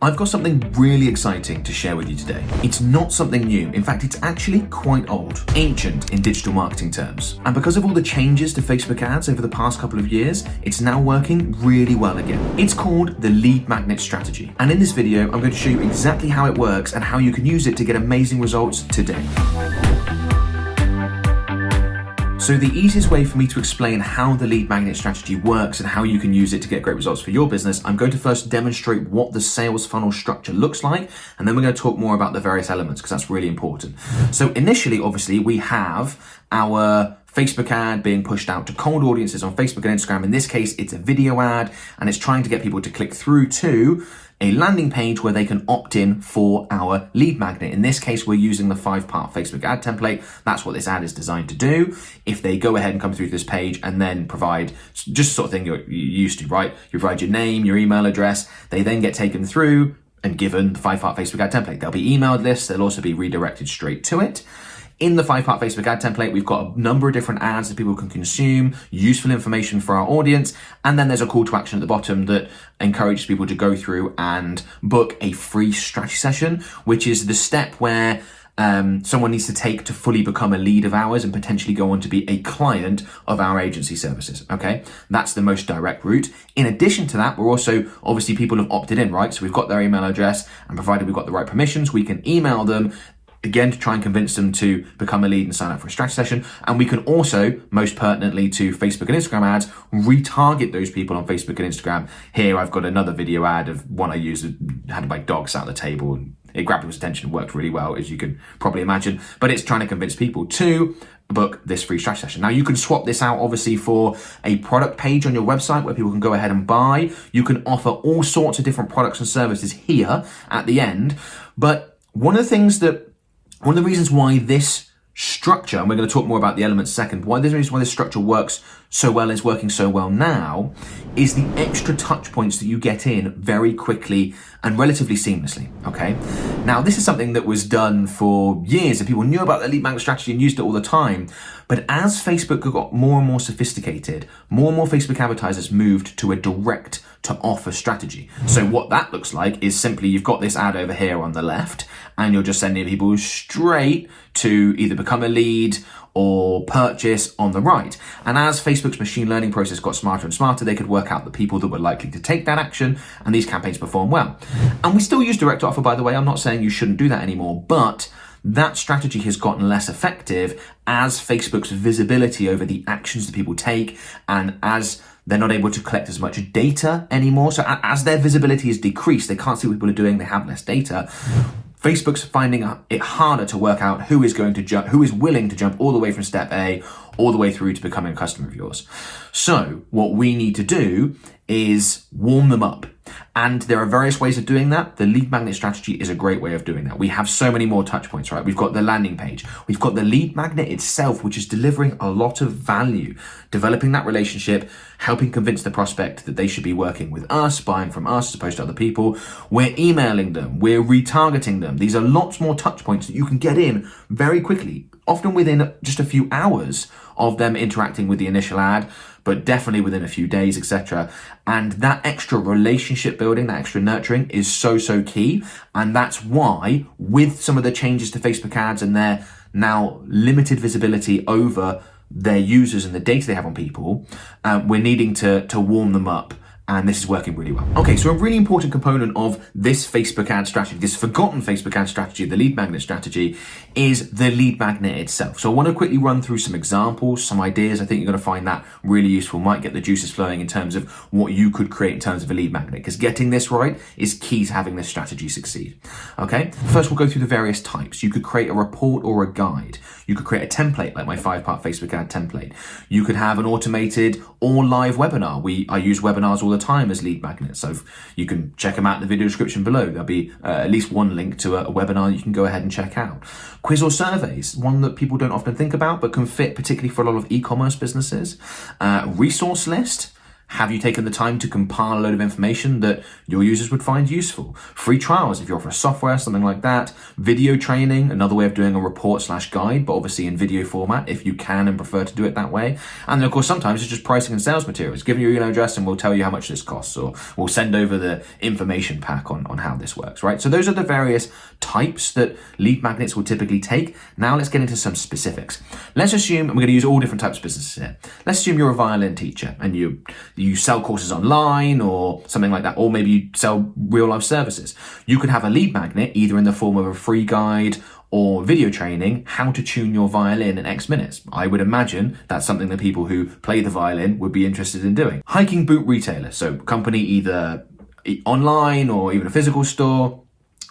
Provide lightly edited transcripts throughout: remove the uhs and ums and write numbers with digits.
I've got something really exciting to share with you today. It's not something new. In fact, it's actually quite old, ancient in digital marketing terms. And because of all the changes to Facebook ads over the past couple of years, it's now working really well again. It's called the lead magnet strategy. And in this video, I'm going to show you exactly how it works and how you can use it to get amazing results today. So the easiest way for me to explain how the lead magnet strategy works and how you can use it to get great results for your business, I'm going to first demonstrate what the sales funnel structure looks like, and then we're going to talk more about the various elements because that's really important. So initially, obviously, we have our Facebook ad being pushed out to cold audiences on Facebook and Instagram. In this case, it's a video ad, and it's trying to get people to click through to a landing page where they can opt in for our lead magnet. In this case, we're using the 5-part Facebook ad template. That's what this ad is designed to do. If they go ahead and come through this page and then provide just sort of thing you're used to, right? You provide your name, your email address, they then get taken through and given the 5-part Facebook ad template. They'll be emailed lists. They'll also be redirected straight to it. In the 5-part Facebook ad template, we've got a number of different ads that people can consume, useful information for our audience, and then there's a call to action at the bottom that encourages people to go through and book a free strategy session, which is the step where someone needs to take to fully become a lead of ours and potentially go on to be a client of our agency services, okay? That's the most direct route. In addition to that, we're also, obviously people have opted in, right? So we've got their email address, and provided we've got the right permissions, we can email them, again, to try and convince them to become a lead and sign up for a strategy session. And we can also, most pertinently to Facebook and Instagram ads, retarget those people on Facebook and Instagram. Here, I've got another video ad of one I used, had my dog sat at the table, and it grabbed people's attention and worked really well, as you can probably imagine. But it's trying to convince people to book this free strategy session. Now, you can swap this out, obviously, for a product page on your website where people can go ahead and buy. You can offer all sorts of different products and services here at the end. But one of the reasons why this structure, and we're going to talk more about the elements second, why this structure works so well, is working so well now, is the extra touch points that you get in very quickly and relatively seamlessly, okay? Now, this is something that was done for years, and people knew about the lead magnet strategy and used it all the time. But as Facebook got more and more sophisticated, more and more Facebook advertisers moved to a direct to offer strategy. So what that looks like is simply you've got this ad over here on the left, and you're just sending people straight to either become a lead or purchase on the right. And as Facebook's machine learning process got smarter and smarter, they could work out the people that were likely to take that action, and these campaigns perform well. And we still use direct offer, by the way. I'm not saying you shouldn't do that anymore, but that strategy has gotten less effective as Facebook's visibility over the actions that people take, and as they're not able to collect as much data anymore. So as their visibility is decreased, they can't see what people are doing, they have less data. Facebook's finding it harder to work out who is willing to jump all the way from step A all the way through to becoming a customer of yours. So what we need to do is warm them up. And there are various ways of doing that. The lead magnet strategy is a great way of doing that. We have so many more touch points, right? We've got the landing page. We've got the lead magnet itself, which is delivering a lot of value, developing that relationship, helping convince the prospect that they should be working with us, buying from us as opposed to other people. We're emailing them. We're retargeting them. These are lots more touch points that you can get in very quickly, often within just a few hours of them interacting with the initial ad, but definitely within a few days, etc. And that extra relationship building, that extra nurturing is so key. And that's why, with some of the changes to Facebook ads and their now limited visibility over their users and the data they have on people, we're needing to warm them up. And this is working really well. Okay, so a really important component of this Facebook ad strategy, this forgotten Facebook ad strategy, the lead magnet strategy, is the lead magnet itself. So I want to quickly run through some examples, some ideas. I think you're going to find that really useful, might get the juices flowing in terms of what you could create in terms of a lead magnet, because getting this right is key to having this strategy succeed. Okay, first we'll go through the various types. You could create a report or a guide. You could create a template like my 5-part Facebook ad template. You could have an automated or live webinar. I use webinars all the time as lead magnets, so you can check them out in the video description below. There'll be at least one link to a webinar you can go ahead and check out. Quiz or surveys, one that people don't often think about but can fit particularly for a lot of e-commerce businesses. Resource list, Have you taken the time to compile a load of information that your users would find useful? Free trials if you offer a software, something like that. Video training, another way of doing a report/guide, but obviously in video format if you can and prefer to do it that way. And then of course sometimes it's just pricing and sales materials. Give your email address and we'll tell you how much this costs, or we'll send over the information pack on how this works, right? So those are the various types that lead magnets will typically take. Now let's get into some specifics. Let's assume, and we're going to use all different types of businesses here. Let's assume you're a violin teacher and you sell courses online or something like that, or maybe you sell real life services. You could have a lead magnet either in the form of a free guide or video training, how to tune your violin in X minutes. I would imagine that's something that people who play the violin would be interested in doing. Hiking boot retailer, so company either online or even a physical store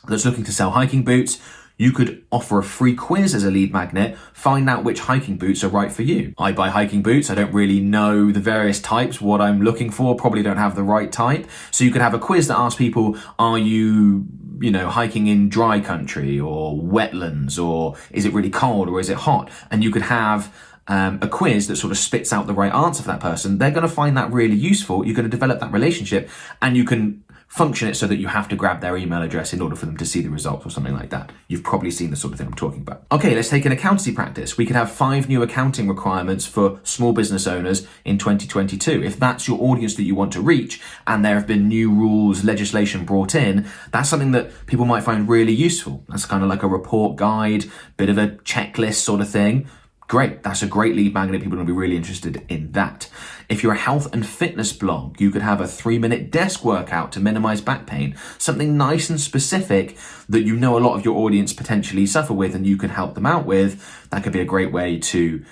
that's looking to sell hiking boots. You could offer a free quiz as a lead magnet, find out which hiking boots are right for you. I buy hiking boots, I don't really know the various types, what I'm looking for, probably don't have the right type. So you could have a quiz that asks people, are you hiking in dry country or wetlands, or is it really cold or is it hot? And you could have a quiz that sort of spits out the right answer for that person. They're going to find that really useful. You're going to develop that relationship, and you can function it so that you have to grab their email address in order for them to see the results or something like that. You've probably seen the sort of thing I'm talking about. Okay, let's take an accountancy practice. We could have 5 new accounting requirements for small business owners in 2022. If that's your audience that you want to reach, and there have been new rules, legislation brought in, that's something that people might find really useful. That's kind of like a report guide, bit of a checklist sort of thing. Great, that's a great lead magnet. People are going to be really interested in that. If you're a health and fitness blog, you could have a 3-minute desk workout to minimize back pain, something nice and specific that you know a lot of your audience potentially suffer with and you can help them out with. That could be a great way to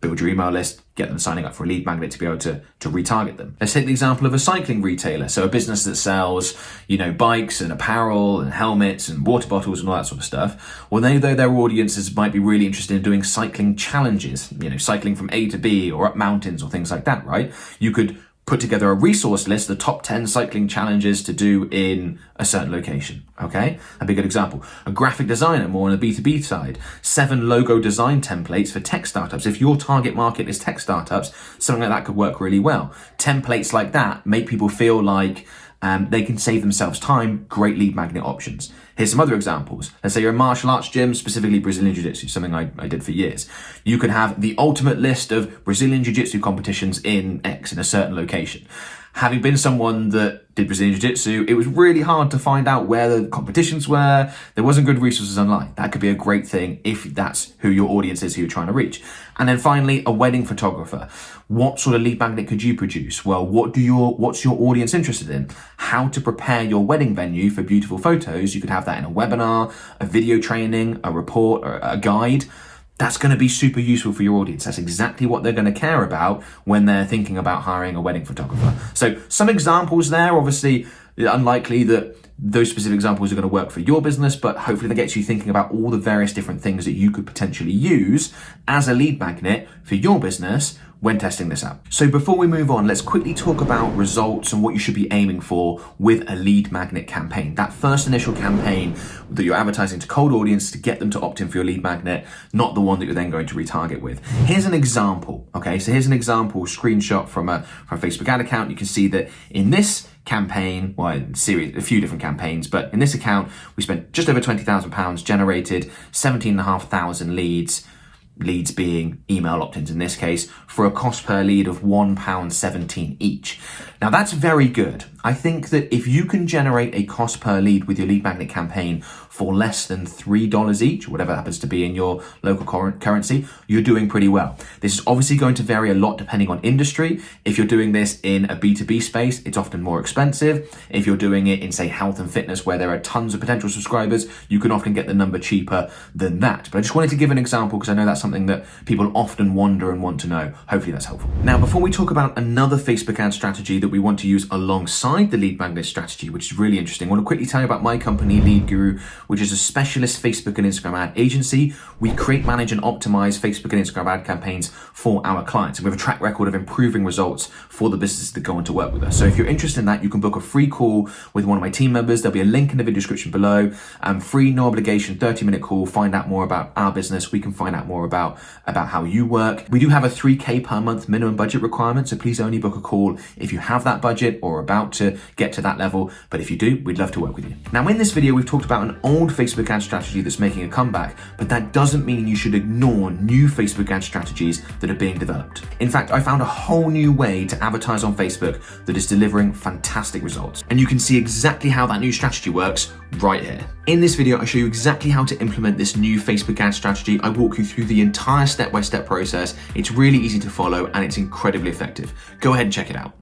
build your email list, get them signing up for a lead magnet to be able to retarget them. Let's take the example of a cycling retailer. So a business that sells, bikes and apparel and helmets and water bottles and all that sort of stuff. Well, they, though their audiences might be really interested in doing cycling challenges, cycling from A to B or up mountains or things like that, right? You could put together a resource list, the top 10 cycling challenges to do in a certain location, okay? That'd be a good example. A graphic designer, more on the B2B side, 7 logo design templates for tech startups. If your target market is tech startups, something like that could work really well. Templates like that make people feel like they can save themselves time. Great lead magnet options. Here's some other examples. Let's say you're a martial arts gym, specifically Brazilian Jiu Jitsu, something I did for years. You could have the ultimate list of Brazilian Jiu Jitsu competitions in X in a certain location. Having been someone that did Brazilian Jiu Jitsu, it was really hard to find out where the competitions were. There wasn't good resources online. That could be a great thing if that's who your audience is, who you're trying to reach. And then finally, a wedding photographer. What sort of lead magnet could you produce? Well, what's your audience interested in? How to prepare your wedding venue for beautiful photos. You could have that in a webinar, a video training, a report, or a guide. That's going to be super useful for your audience. That's exactly what they're going to care about when they're thinking about hiring a wedding photographer. So some examples there. Obviously, unlikely that those specific examples are going to work for your business, but hopefully that gets you thinking about all the various different things that you could potentially use as a lead magnet for your business when testing this out. So before we move on, let's quickly talk about results and what you should be aiming for with a lead magnet campaign. That first initial campaign that you're advertising to cold audience to get them to opt in for your lead magnet, not the one that you're then going to retarget with. Here's an example, okay? So here's an example screenshot from a Facebook ad account. You can see that in this campaign, well, in series, a few different campaigns, but in this account, we spent just over £20,000, generated 17,500 leads being email opt-ins in this case, for a cost per lead of £1.17 each. Now that's very good. I think that if you can generate a cost per lead with your lead magnet campaign for less than $3 each, whatever that happens to be in your local currency, you're doing pretty well. This is obviously going to vary a lot depending on industry. If you're doing this in a B2B space, it's often more expensive. If you're doing it in, say, health and fitness, where there are tons of potential subscribers, you can often get the number cheaper than that. But I just wanted to give an example because I know that's something that people often wonder and want to know. Hopefully that's helpful. Now, before we talk about another Facebook ad strategy that we want to use alongside inside the lead magnet strategy, which is really interesting, I want to quickly tell you about my company, Lead Guru, which is a specialist Facebook and Instagram ad agency. We create, manage, and optimize Facebook and Instagram ad campaigns for our clients. And we have a track record of improving results for the businesses that go on to work with us. So if you're interested in that, you can book a free call with one of my team members. There'll be a link in the video description below. Free, no obligation, 30-minute call. Find out more about our business. We can find out more about how you work. We do have a 3K per month minimum budget requirement, so please only book a call if you have that budget or are about to get to that level. But if you do, we'd love to work with you. Now, in this video, we've talked about an old Facebook ad strategy that's making a comeback, but that doesn't mean you should ignore new Facebook ad strategies that are being developed. In fact, I found a whole new way to advertise on Facebook that is delivering fantastic results. And you can see exactly how that new strategy works right here. In this video, I show you exactly how to implement this new Facebook ad strategy. I walk you through the entire step-by-step process. It's really easy to follow and it's incredibly effective. Go ahead and check it out.